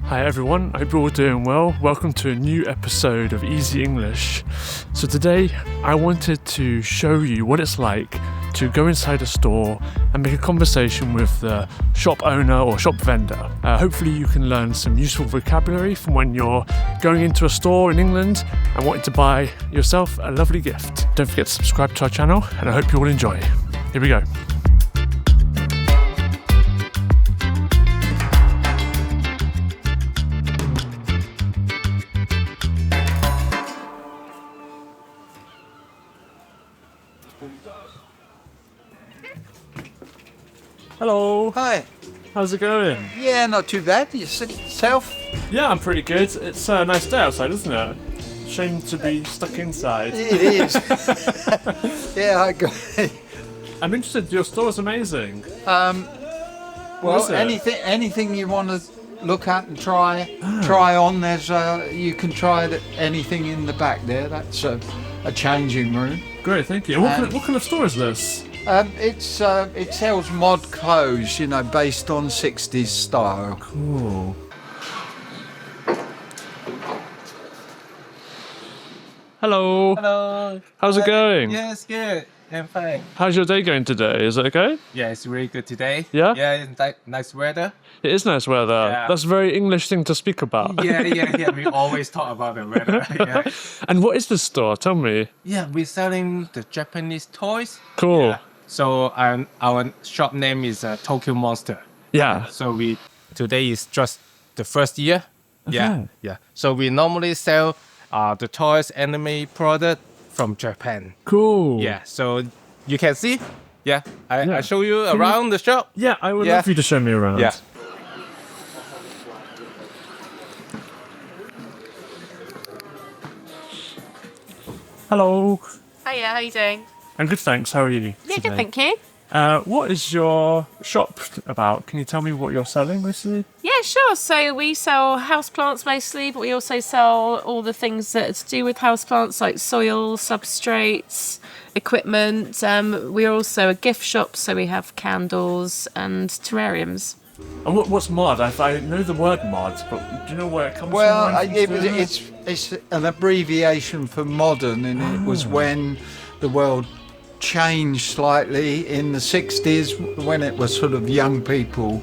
Hi everyone, I hope you're all doing well. Welcome to a new episode of Easy English. So today I wanted to show you what it's like to go inside a store and make a conversation with the shop owner or shop vendor. Hopefully you can learn some useful vocabulary from when you're going into a store in England and wanting to buy yourself a lovely gift. Don't forget to subscribe to our channel and I hope you all enjoy. Here we go. Hello. Hi. How's it going? Yeah, not too bad. Yourself? Yeah, I'm pretty good. It's a nice day outside, isn't it? Shame to be stuck inside. It is. Yeah, I agree. I'm interested. Your store's amazing. Well, anything you want to look at and try on. There's you can try anything in the back there. That's a changing room. Great, thank you. What kind of store is this? It sells mod clothes, based on 60s style. Cool. Hello. Hello. How's it going? Yes, good. I'm fine. How's your day going today? Is it okay? Yeah, it's really good today. Yeah? Yeah, it's nice weather. It is nice weather. Yeah. That's a very English thing to speak about. Yeah. We always talk about the weather. Yeah. And what is this store? Tell me. Yeah, we're selling the Japanese toys. Cool. Yeah. So our shop name is Tokyo Monster. Yeah. So today is just the first year. Okay. Yeah. So we normally sell the toys anime product from Japan. Cool. Yeah. So you can see. Yeah. I show you around the shop. Yeah, I would love you to show me around. Yeah. Hello. Hiya, how you doing? I'm good, thanks. How are you? Yeah, today? good, thank you. What is your shop about? Can you tell me what you're selling mostly? Yeah, sure. So we sell houseplants mostly, but we also sell all the things that are to do with houseplants, like soil, substrates, equipment. We're also a gift shop, so we have candles and terrariums. And what's mod? I know the word mod, but do you know where it comes from? Well, it's an abbreviation for modern, and it was when the world changed slightly in the 60s when it was sort of young people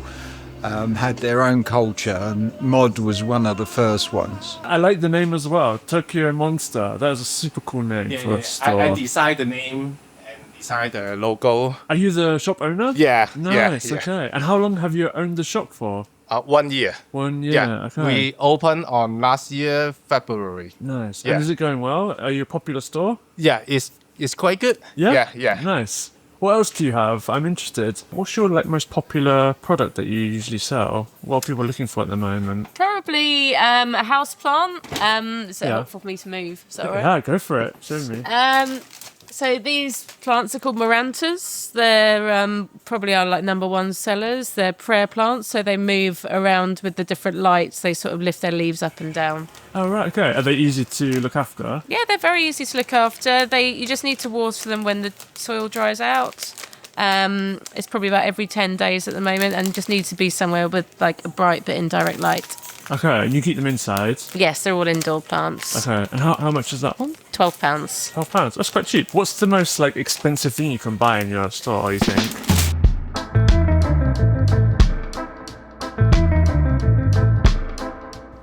had their own culture, and mod was one of the first ones. I like the name as well, Tokyo Monster. That is a super cool name for a store. I designed the name and designed the logo. Are you the shop owner? Yeah. Nice, okay. And how long have you owned the shop for? 1 year. 1 year, Yeah. okay. We opened on last year, February. Nice. Yeah. And is it going well? Are you a popular store? Yeah, it's quite good. Yeah? Yeah. Nice. What else do you have? I'm interested. What's your most popular product that you usually sell? What are people looking for at the moment? Probably a houseplant. Is it helpful for me to move? Is that all right? Yeah, go for it. Show me. So these plants are called marantas. They're probably our number one sellers. They're prayer plants, so they move around with the different lights. They sort of lift their leaves up and down. Oh, right, okay. Are they easy to look after? Yeah, they're very easy to look after. You just need to water them when the soil dries out. It's probably about every 10 days at the moment, and just need to be somewhere with a bright but indirect light. Okay, and you keep them inside? Yes, they're all indoor plants. Okay, and how much is that one? £12. £12. That's quite cheap. What's the most expensive thing you can buy in your store, you think?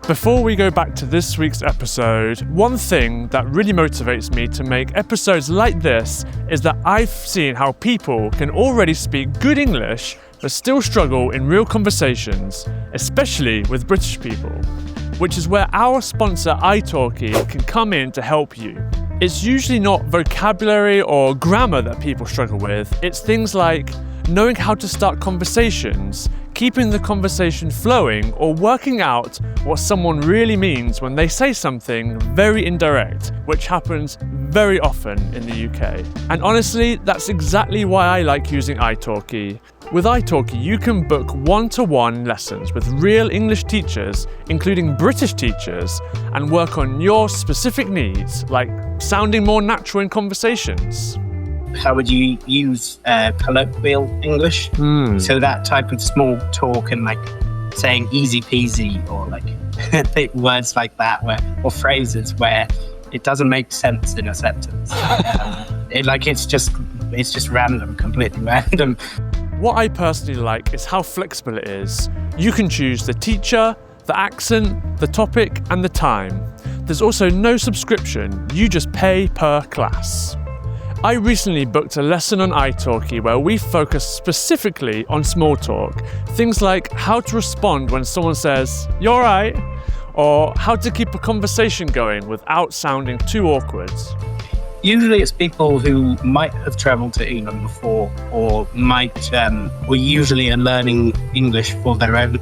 Before we go back to this week's episode, one thing that really motivates me to make episodes like this is that I've seen how people can already speak good English but still struggle in real conversations, especially with British people, which is where our sponsor italki can come in to help you. It's usually not vocabulary or grammar that people struggle with, it's things like knowing how to start conversations, keeping the conversation flowing, or working out what someone really means when they say something very indirect, which happens very often in the UK. And honestly, that's exactly why I like using italki. With italki, you can book one-to-one lessons with real English teachers, including British teachers, and work on your specific needs, like sounding more natural in conversations. How would you use colloquial English? So that type of small talk and saying easy peasy or like words like that, or phrases where it doesn't make sense in a sentence. It's just random, completely random. What I personally like is how flexible it is. You can choose the teacher, the accent, the topic, and the time. There's also no subscription, you just pay per class. I recently booked a lesson on italki where we focus specifically on small talk. Things like how to respond when someone says, "You're alright," or how to keep a conversation going without sounding too awkward. Usually it's people who might have traveled to England before or were usually learning English for their own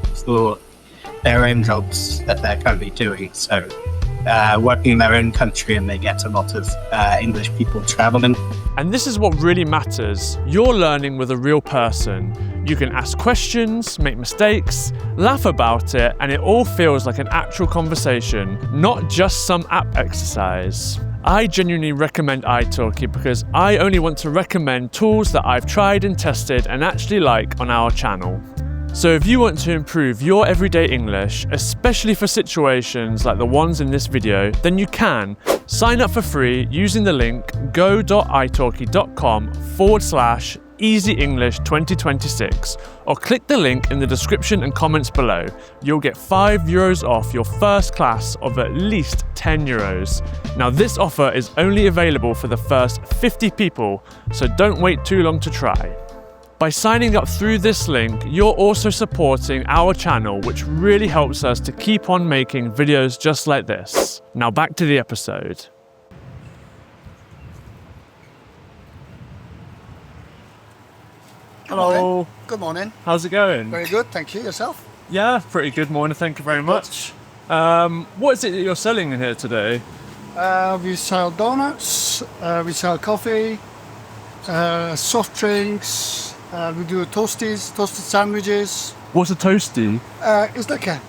jobs that they're currently doing. So working in their own country, and they get a lot of English people traveling. And this is what really matters. You're learning with a real person. You can ask questions, make mistakes, laugh about it, and it all feels like an actual conversation, not just some app exercise. I genuinely recommend italki because I only want to recommend tools that I've tried and tested and actually like on our channel. So if you want to improve your everyday English, especially for situations like the ones in this video, then you can. Sign up for free using the link go.italki.com/Easy English 2026 or click the link in the description and comments below. You'll get €5 off your first class of at least €10. Now this offer is only available for the first 50 people, so don't wait too long to try. By signing up through this link, you're also supporting our channel, which really helps us to keep on making videos just like this. Now back to the episode. Hello. Good morning. How's it going? Very good, thank you. Yourself? Yeah, pretty good morning, thank you very much. What is it that you're selling in here today? We sell donuts, we sell coffee, soft drinks, we do toasted sandwiches. What's a toasty? It's like a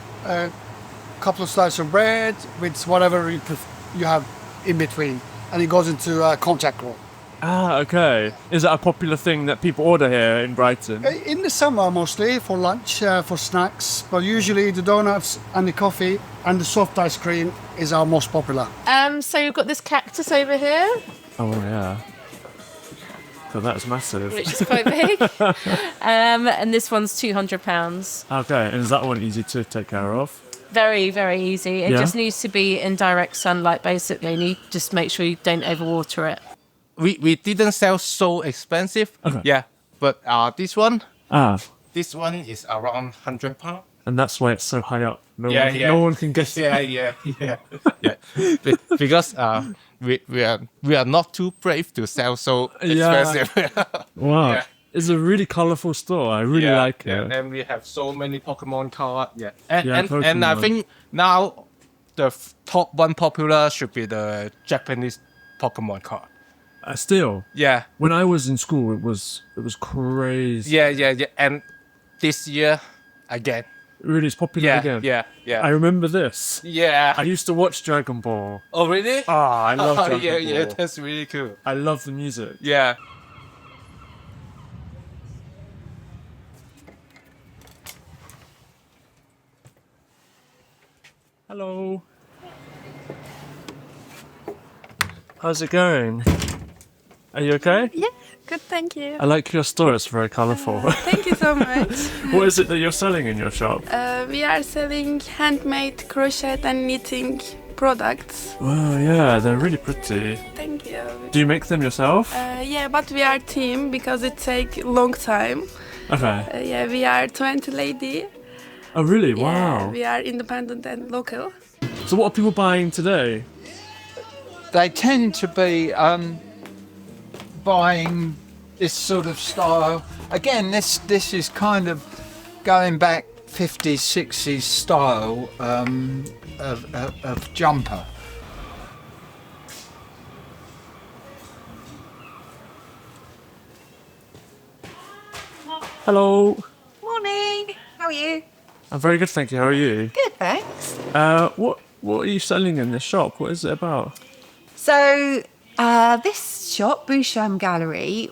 couple of slices of bread with whatever you have in between, and it goes into a contact roll. Ah, okay. Is that a popular thing that people order here in Brighton? In the summer mostly, for lunch, for snacks, but usually the donuts and the coffee and the soft ice cream is our most popular. So you've got this cactus over here, Oh, yeah. So that's massive. which is quite big. And this one's £200. Okay, and is that one easy to take care of? Very, very easy. It Yeah? just needs to be in direct sunlight, basically, and you just make sure you don't overwater it. We didn't sell so expensive. Okay. Yeah, but this one is around £100. And that's why it's so high up. No one can guess. Yeah. Because we are not too brave to sell so expensive. Wow. Yeah. It's a really colourful store. I really like it. Yeah. And we have so many Pokemon cards. Yeah. Yeah, And I Pokemon. think now the top one popular should be the Japanese Pokemon card. Still, Yeah. when I was in school, it was crazy. Yeah. And this year again. Really, it's popular again. Yeah. I remember this. Yeah. I used to watch Dragon Ball. Oh really? I love Dragon Ball. Yeah. That's really cool. I love the music. Yeah. Hello. How's it going? Are you okay? Yeah, good, thank you. I like your store, it's very colourful. Thank you so much. What is it that you're selling in your shop? We are selling handmade crochet and knitting products. Wow, yeah, they're really pretty. Thank you. Do you make them yourself? Yeah, but we are team because it takes long time. Okay. Yeah, we are 20 lady. Oh, really? Yeah, Wow. we are independent and local. So what are people buying today? They tend to be buying this sort of style. Again, this is kind of going back 50s, 60s style of jumper. Hello. Morning. How are you? I'm very good, thank you. How are you? Good, thanks. What are you selling in this shop? What is it about? So, this shop, Boucham Gallery,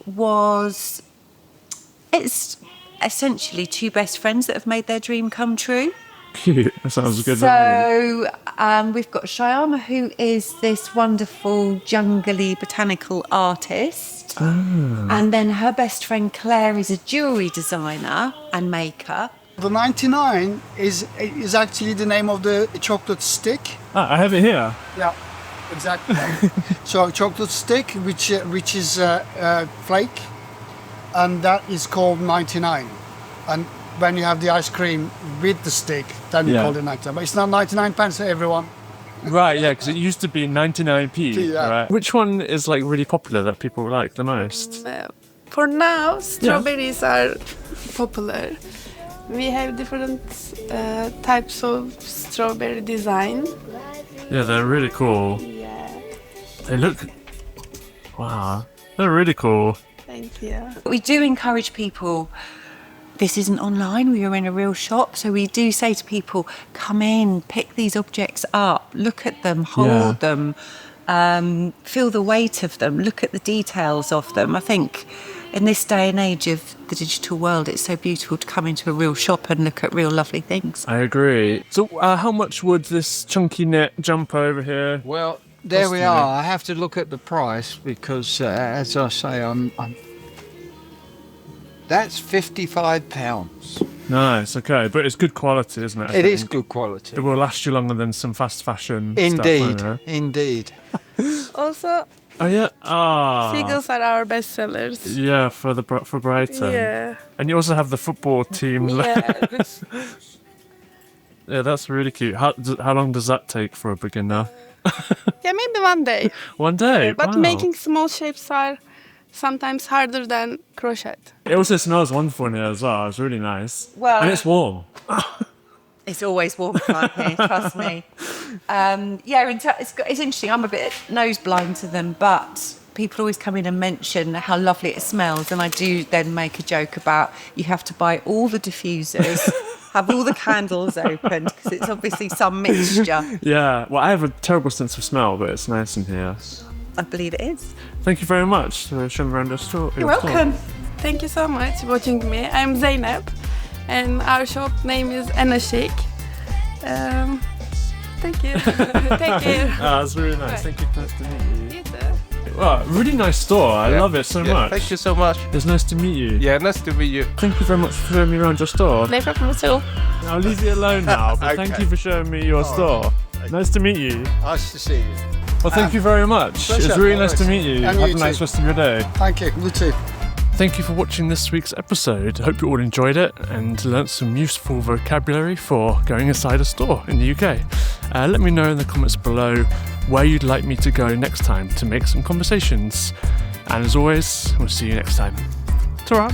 it's essentially two best friends that have made their dream come true. Cute. That sounds good. So we've got Shyama, who is this wonderful jungly botanical artist. And then her best friend Claire is a jewellery designer and maker. The 99 is actually the name of the chocolate stick. I have it here. Yeah, exactly. So chocolate stick, which is flake, and that is called 99. And when you have the ice cream with the stick, then you call it 99. But it's not 99 pence, everyone. Right, yeah, because it used to be 99p. Yeah. Right. Which one is like really popular that people like the most? For now, strawberries are popular. We have different types of strawberry design. Yeah, they're really cool. Yeah, They look... Wow. They're really cool. thank you. We do encourage people. This isn't online, we are in a real shop, so we do say to people, come in, pick these objects up, look at them, hold them, feel the weight of them, look at the details of them. I think in this day and age of the digital world, it's so beautiful to come into a real shop and look at real lovely things. I agree. So how much would this chunky knit jumper over here? Well, there we are. I have to look at the price because, as I say, I'm that's £55. Nice, okay. But it's good quality, isn't it? It is good quality. It will last you longer than some fast fashion Indeed, stuff. indeed. Also, Oh, yeah? figures are our best sellers. Yeah, for Brighton. Yeah. And you also have the football team. Yeah. Yeah, that's really cute. How long does that take for a beginner? Yeah, maybe one day. One day? But Wow. making small shapes are sometimes harder than crochet. It also smells wonderful in here as well. It's really nice. Well- and it's warm. It's always warm around here, trust me. It's interesting. I'm a bit nose blind to them, but people always come in and mention how lovely it smells, and I do then make a joke about you have to buy all the diffusers, have all the candles opened, because it's obviously some mixture. Yeah, well, I have a terrible sense of smell, but it's nice in here. I believe it is. Thank you very much for showing me around your store. You're welcome. Thank you so much for watching me. I'm Zeynep, and our shop name is Anna Chic. Thank you. Take care. That's really nice. Thank you. Nice to meet you. You too. Wow, really nice store. I love it so much. Thank you so much. It's nice to meet you. Yeah, nice to meet you. Thank you very much for showing me around your store. No problem at all. I'll leave you alone now, but thank Okay. you for showing me your store. Nice to meet you. Nice to see you. Well, thank you very much. pleasure. It's really nice to meet you. And Have you a nice too. rest of your day. Thank you. You too. Thank you for watching this week's episode. I hope you all enjoyed it and learnt some useful vocabulary for going inside a store in the UK. Let me know in the comments below where you'd like me to go next time to make some conversations. And as always, we'll see you next time. Ta-ra!